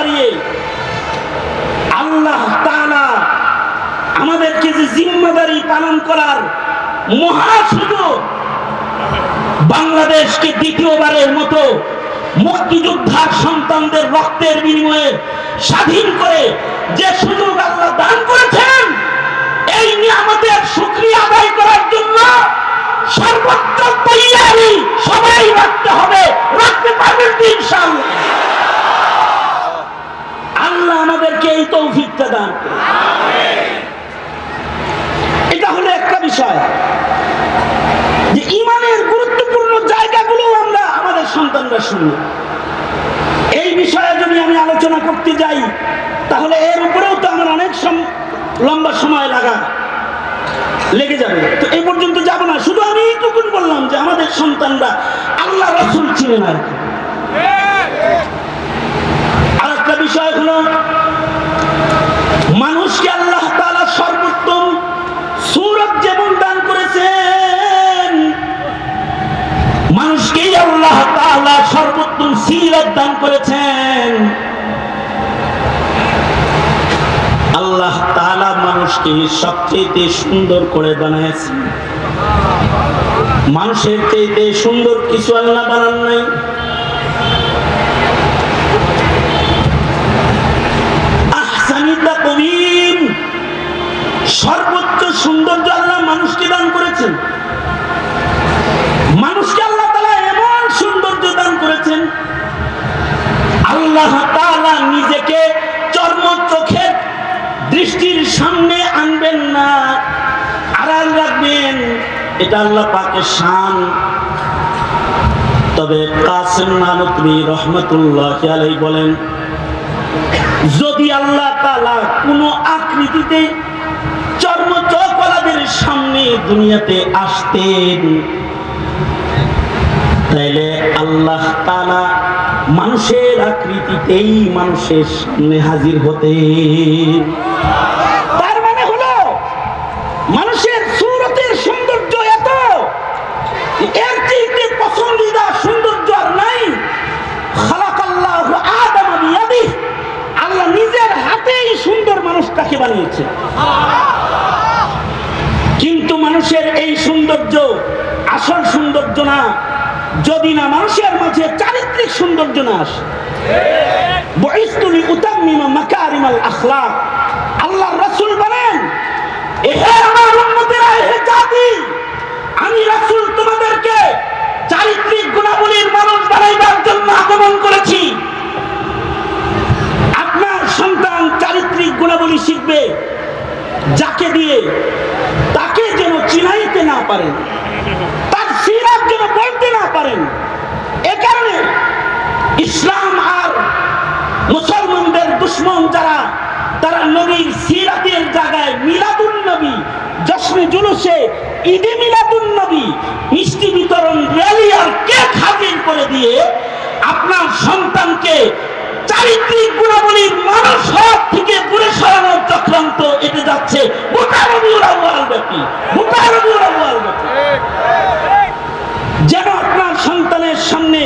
দাঁড়িয়ে আল্লাহ তাআলা আমাদেরকে যে জিম্মাদারি পালন করার মহা সুযোগ, বাংলাদেশকে দ্বিতীয়বারের মতো মুক্তিযোদ্ধার সন্তানদের রক্তের বিনিময়ে স্বাধীন করে যে সুযোগ আল্লাহ দান করেছেন, এই নিয়ামতের শুকরিয়া আদায় করার জন্য সর্বোচ্চ তৈয়ারি সবাই রাখতে হবে, রাখতে পারবেন ইনশাআল্লাহ। আল্লাহ আমাদেরকে এই তৌফিকটা দান করুন। এটা হলো একটা বিষয় যে ইমানের গুরুত্বপূর্ণ জায়গাগুলো আমরা আমাদের সন্তানরা শুনি। এই বিষয়ে যদি আমি আলোচনা করতে যাই তাহলে এর উপরেও তো আমার অনেক লম্বা সময় লেগে যাবে, তো এই পর্যন্ত যাব না। শুধু আমি এইটুকুন বললাম যে আমাদের সন্তানরা আল্লাহ রাসূল চিনে না। আর একটা বিষয় হলো মানুষকে আল্লাহ তাআলা সর্বোত্তম সূরত যেমন দান করেছেন, মানুষকেই আল্লাহ তাআলা সর্বোত্তম সিরাত দান করেছেন। আল্লাহ তাআলা মানুষকে সবচেয়ে সুন্দর করে বানাইছেন। মানুষের চাইতে সুন্দর কিছু আল্লাহ বানান নাই। আহসানি তাকওয়িম, সর্বোচ্চ সৌন্দর্য আল্লাহ মানুষকে দান করেছেন। মানুষকে আল্লাহ তাআলা এমন সৌন্দর্য দান করেছেন, আল্লাহ তাআলা নিজেকে চর্ম চোখের দৃষ্টির সামনে আনবেন না, আড়াল রাখবেন, এটা আল্লাহ পাকের শান। তবে কাসেম নানতুবি রহমাতুল্লাহি আলাইহি বলেন, যদি আল্লাহ তাআলা কোনো আকৃতিতে চর্ম চোখওয়ালাদের সামনে দুনিয়াতে আসতেন, তাইলে আল্লাহ তাআলা মানুষের আকৃতিতেই মানুষের সামনে হাজির হতেন। তার মানে হলো মানুষের সূরতের সৌন্দর্য এত, এর চেয়ে পছন্দিদা সৌন্দর্য আর নাই। খালাকাল্লাহু আদামা বিয়াদিহি, আল্লাহ নিজের হাতেই সুন্দর মানুষটাকে বানিয়েছে। কিন্তু মানুষের এই সৌন্দর্য আসল সৌন্দর্য না, যদি না মানুষের মাঝে চারিত্রিক সৌন্দর্য না আসে। বুইসতু লিউতাম্মিমা মাকারিমাল আখলাক, আল্লাহর রাসূল বলেন, হে আমার উম্মতেরা, হে জাতি, আমি রাসূল তোমাদেরকে চারিত্রিক গুণাবলীর মানুষ বানাইবার জন্য আগমন করেছি। আপনার সন্তান চারিত্রিক গুণাবলী শিখবে, যাকে দিয়ে তাকে যেন চিনাইতে না পারেন, তার সিরাত যেন বলতে না পারেন। এ কারণে ইসলাম আর মুসলমানদের দুশ্মন যারা, তারা নবীর সিরাতের জায়গায় মিলাদুন নবী, জশ্নে জুলুসে ঈদে মিলাদুন নবী, মিষ্টি বিতরণ, র্যালি আর কেক হাজির করে দিয়ে আপনার সন্তানকে চারিত্রিক গুণাবলীর মানুষ হওয়ার থেকে দূরে সরানোর চক্রান্ত এতে যাচ্ছে গোটা রবিউল আউয়াল ব্যাপী, গোটা রবিউল আউয়াল ব্যাপী। যেন আপনার সন্তানের সামনে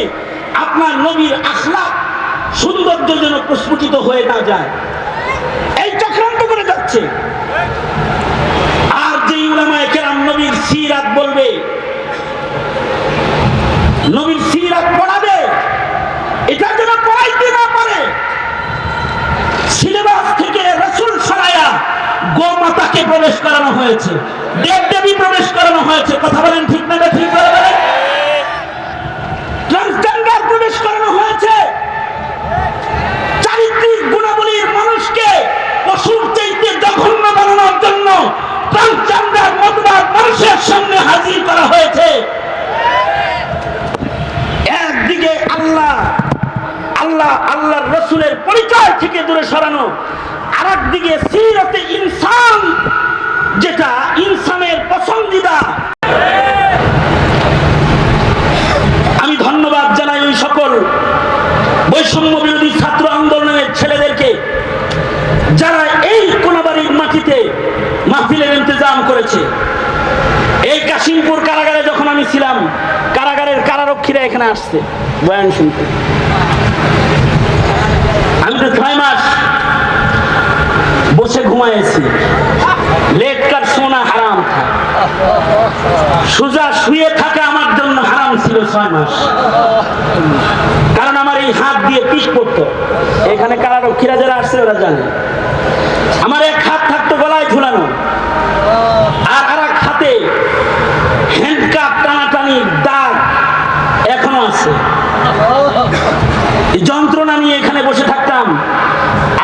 আপনার নবীর আখলাক সৌন্দর্য যেন প্রস্ফুটিত হয়ে না যায়, এই চক্রান্ত করে যাচ্ছে। আর যে উলামায়ে কেরাম নবীর সিরাত বলবে, নবীর সিরাত পড়াবে, এটা যেন পড়াইতে না পারে। সিলেবাস থেকে রাসূল সরায়া গোমাতাকে প্রবেশ করানো হয়েছে, দেবদেবী প্রবেশ করানো হয়েছে। কথা বলেন ঠিক না? ঠিক করে বলেন। ট্রান্সজেন্ডার প্রবেশ করানো হয়েছে। চারিত্রিক গুণাবলীর মানুষকে পশুর চাইতে জঘন্য বানানোর জন্য ট্রান্সজেন্ডার মতবাদ মানুষের সামনে হাজির করা হয়েছে। একদিকে আল্লাহর রাসূলের পরিচয় থেকে দূরে সরানো, আর একদিকে সিরাতে ইনসান, যেটা ইনসানের পছন্দিদা। আমি ধন্যবাদ জানাই ওই সকল বৈষম্য বিরোধী ছাত্র আন্দোলনের ছেলেদেরকে যারা এই কোনাবাড়ির মাটিতে মাহফিলের ইন্তজাম করেছে। এই কাশিমপুর কারাগারে যখন আমি ছিলাম, কারাগারের কারারক্ষীরা এখানে আসছে বয়ান শুনতে। আমি তো 6 মাস বসে ঘুমাইছি, লেট কার সোনা হারাম থা, সোজা শুয়ে থাকা আমার জন্য হারাম ছিল 6 মাস, কারণ আমার এই হাত দিয়ে পিঠ পড়তো। এখানে কারারক্ষীরা যারা আসছে ওরা জানে, আমার এক হাত থাকতো গলায় ঝুলানো, আর এক হাতে হ্যান্ডকাপ টানাটানির দাগ এখনো আছে। যন্ত্রণা নিয়ে এখানে বসে থাকতাম,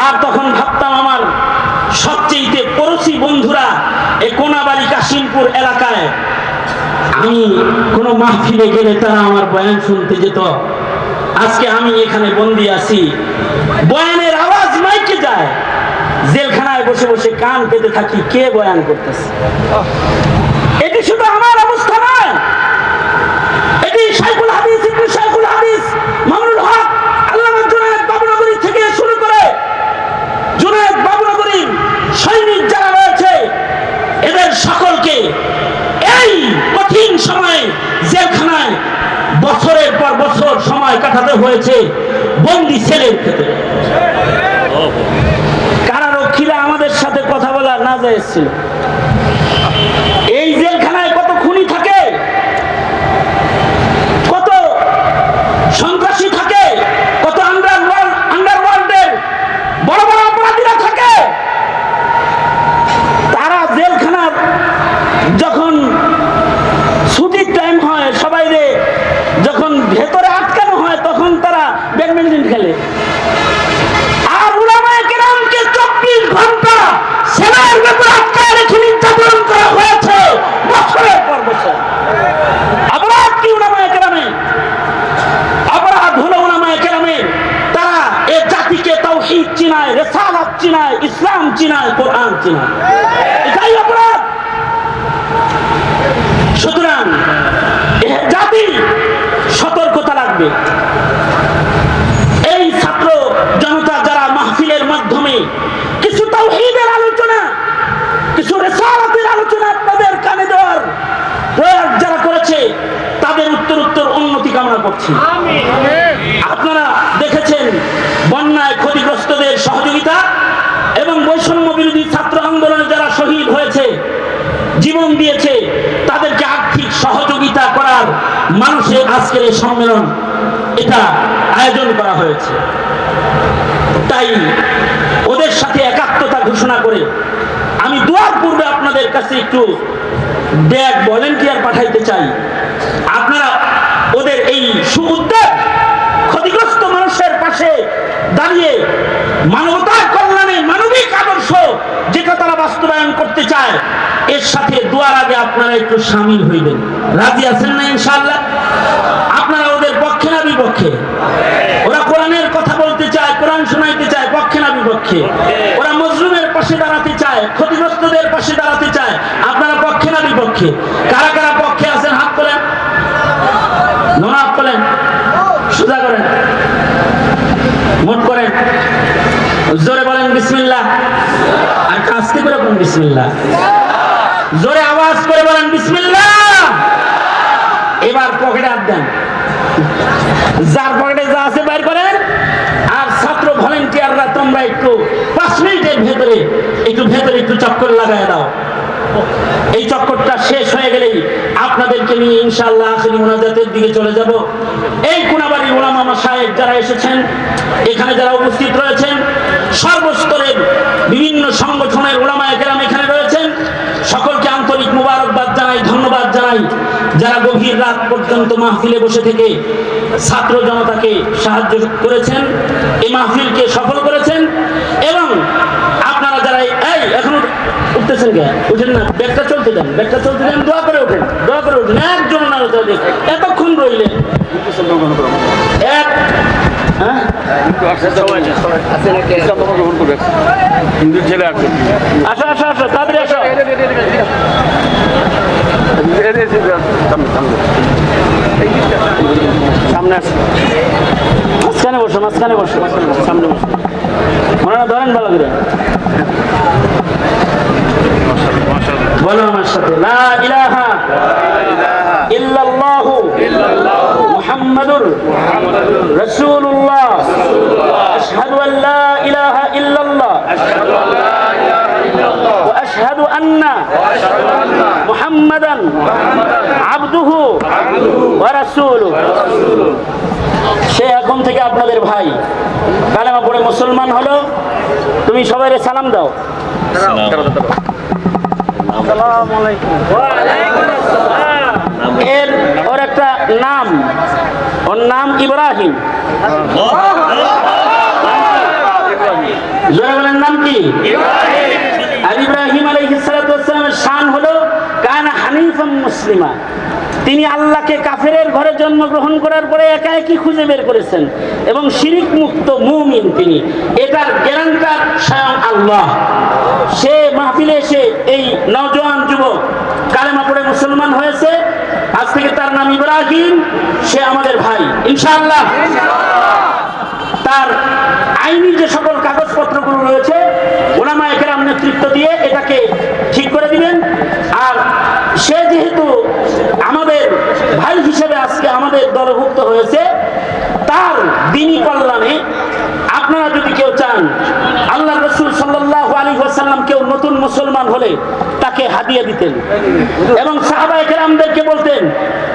আর তখন ভাবতাম আমার সবচেয়ে পড়োশি বন্ধুরা এই কোনাবাড়ি কাশিমপুর এলাকায় আমি কোনো মাহফিলে গেলে তারা আমার বয়ান শুনতে যেত। আজকে আমি এখানে বন্দি আছি, বয়ানের আওয়াজ মাইকে যায়, জেলখানায় বসে বসে কান পেতে থাকি কে বয়ান করতেছে। এটি শুধু আমার অবস্থা নয়, এটি শাইখুল হাদিস ইবনে শাইখুল হাদিস মামুনুল হক আল্লামা জুনায়েদ বাবুনগরী থেকে শুরু করে জুনায়েদ বাবুনগরীর সৈনিক যারা রয়েছে এদের সকলকে এই কঠিন সময়ে জেলখানায় বছরের পর বছর সময় কাটাতে হয়েছে বন্দি সেলের ভেতরে। কারারক্ষীরা আমাদের সাথে কথা বলা না জায়েজ ছিল। এই জেলখানায় কত খুনি থাকে, কত সন্ত্রাসী থাকে, কত আন্ডারওয়ার্ল্ডের বড় বড় অপরাধীরা থাকে। তারা জেলখানার যখন ছুটির টাইম হয়, সবাই যখন ভেতরে আটকানো হয়, তখন তারা ব্যাডমিন্টন খেলে। আর উলামায়ে কেরামকে 24 ঘন্টা সেলের ভেতরে আটকায় রেখে নির্যাতন করা হয়েছে বছরের পর বছর। অপরাধ কি উলামায়ে কেরামে? অপরাধ হলো উলামায়ে কেরামের তারা এই জাতিকে তাওহীদ চিনায়, রিসালাত চিনায়, ইসলাম চিনায়, কোরআন চিনায়, এটাই অপরাধ। সুতরাং জাতি সতর্কতা লাগবে। এই ছাত্র জনতা যারা মাহফিলের মাধ্যমে কিছু তাওহীদের আলোচনা, কিছু রিসালাতের আলোচনা আপনাদের কানে দেওয়ার প্রয়াস যারা করেছে, তাদের উত্তর উন্নতি কামনা করছি। আপনারা দেখেছেন বন্যায় ক্ষতিগ্রস্তদের সহযোগিতা এবং বৈষম্য বিরোধী ছাত্র আন্দোলনে যারা শহীদ হয়েছে, জীবন দিয়েছে, তাদেরকে আর্থিক সহযোগিতা করার মানুষের আজকের এই সম্মেলন এটা আয়োজন করা হয়েছে। তাই ওদের সাথে একাত্মতা ঘোষণা করে আমি দোয়ার পূর্বে আপনাদের কাছে একটু ব্যাগ ভলেন্টিয়ার পাঠাইতে চাই। আপনারা ওদের এই সুউদ্যোগ ক্ষতিগ্রস্ত মানুষের পাশে দাঁড়িয়ে মানবতার কল্যাণে মানবিক আদর্শ যেটা তারা বাস্তবায়ন করতে চায়, এর সাথে দোয়ার আগে আপনারা একটু শামিল হইবেন। রাজি আছেন না ইনশাআল্লাহ? আপনারা ওদের পক্ষে না বিপক্ষে? ওরা কোরআনের কথা বলতে চায়, কোরআন শোনাইতে চায়, পক্ষে না বিপক্ষে? ওরা মজলুমের পাশে দাঁড়াতে চায়, ক্ষতিগ্রস্তদের পাশে দাঁড়াতে চায়, আপনারা পক্ষে না বিপক্ষে? কারা কারা পক্ষে আছেন হাত তোলেন, হাত তোলেন, সোজা করেন, মোট করেন, জোরে বলেন বিসমিল্লাহ, আর আস্তে করে বলেন বিসমিল্লাহ, জোরে আওয়াজ করে বলেন বিসমিল্লাহ। এবার পকেটে হাত দেন, যার পকেটে যা আছে বাইর করেন। আর ছাত্র ভলেন্টিয়াররা তোমরা একটু 5 মিনিটের ভেতরে একটু চক্কর লাগায় দাও। এই চক্করটা শেষ হয়ে গেলেই আপনাদেরকে নিয়ে ইনশাআল্লাহ আখেরি মুনাজাতের দিকে চলে যাব। এই কোনাবাড়ির উলামা মাশায়েখ যারা এসেছেন, এখানে যারা উপস্থিত রয়েছেন, সর্বস্তরের বিভিন্ন সংগঠনের উলামায়ে কেরাম এখানে রয়েছেন, সকলকে আন্তরিক মুবারকবাদ জানাই, ধন্যবাদ জানাই যারা গভীর রাত পর্যন্ত মাহফিলে বসে থেকে ছাত্র জনতাকে সাহায্য করেছেন, এই মাহফিলকে সফল করেছেন। এবং আপনারা যারা এই এখন উঠতেছেন কে? উঠেন না, ব্যাগটা চলতে দেন, দোয়া করে ওঠেন, একজন না এতক্ষণ রইলেন। আসো আসো আসো, তাড়াতাড়ি আসো। সামনে আসো, মাঝখানে বসো, সামনে বসো, মনে ধরেন ভালো করে বলো আমার সাথে, লা ইলাহা ইল্লাল্লাহু মুহাম্মাদুর রাসূলুল্লাহ আশহাদু আল্লা ইল্লাল্লাহ ওয়া আশহাদু আন্না মুহাম্মাদান আবদুহু ওয়া রাসূলুহু। সে এখন থেকে আপনাদের ভাই, কালেমা পড়ে মুসলমান হলো। তুমি সবাইকে সালাম দাও। আসসালামু আলাইকুম। ওর একটা নাম, ওর নাম ইব্রাহিম। বলেন নাম কি? আর ইব্রাহিম আলাইহিস সালাতু ওয়াস সালামের শান হলো কানা হানিফাম মুসলিমা। তিনি আল্লাহকে কাফেরের ঘরে জন্মগ্রহণ করার পরে একা একই খুঁজে বের করেছেন এবং শিরিক মুক্ত মুমিন তিনি। এটার গ্যারান্টার স্বয়ং আল্লাহ। সে মাহফিলে এসে এই নওজোয়ান যুবক কালেমা পড়ে মুসলমান হয়েছে। আজ থেকে তার নাম ইব্রাহিম। সে আমাদের ভাই ইনশাআল্লাহ। তার আইনি যে সকল কাগজপত্রগুলো রয়েছে উলামায়ে কেরাম নেতৃত্ব দিয়ে এটাকে ঠিক করে দিবেন। আর সে যেহেতু আমাদের ভাই হিসেবে আজকে আমাদের দলভুক্ত হয়েছে, তার দ্বীনি কল্যাণে আপনারা যদি কেউ চান, আল্লাহ রাসূল সাল্লাল্লাহু আলাইহি ওয়াসাল্লাম কেউ নতুন মুসলমান হলে তাকে হাদিয়া দিতেন এবং সাহাবায়ে কেরামদেরকে বলতেন,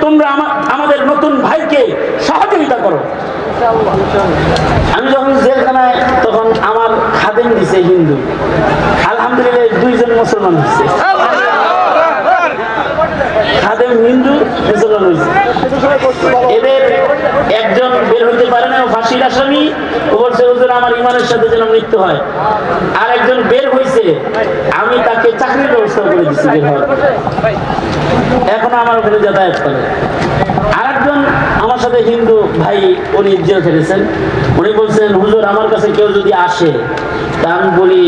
তোমরা আমাদের নতুন ভাইকে সহযোগিতা করো। আমি যখন জেলখানায়, তখন আমার খাদেম দিছে হিন্দু, আলহামদুলিল্লাহ 2 জন মুসলমান হচ্ছে। খাদেম হিন্দু মুসলমান হয়েছে। এদের একজন বের হইতে পারে না, ফাঁসির আসামি। ও বলছে হুজুর আমার ইমানের সাথে যেন মৃত্যু হয়। আর একজন বের হয়েছে, আমি তাকে চাকরির ব্যবস্থা করে দিচ্ছি বের হওয়ার। এখনো আমার ওখানে যাতায়াত করে। আর একজন আমার সাথে হিন্দু ভাই, উনি জেল খেটেছেন। উনি বলছেন হুজুর আমার কাছে কেউ যদি আসে, তা আমি বলি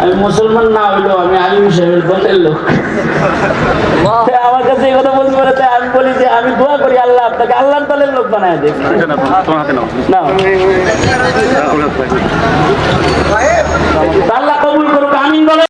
আমি মুসলমান না হইলেও আমি আলিম সাহেবের দলের লোক। আমার কাছে এই কথা বলতে পারে, তাই আমি বলি যে আমি দোয়া করি আল্লাহ আপনাকে আল্লাহর দলের লোক বানায় দেখ না। আল্লাহ কবুল করুক, আমিন বলে।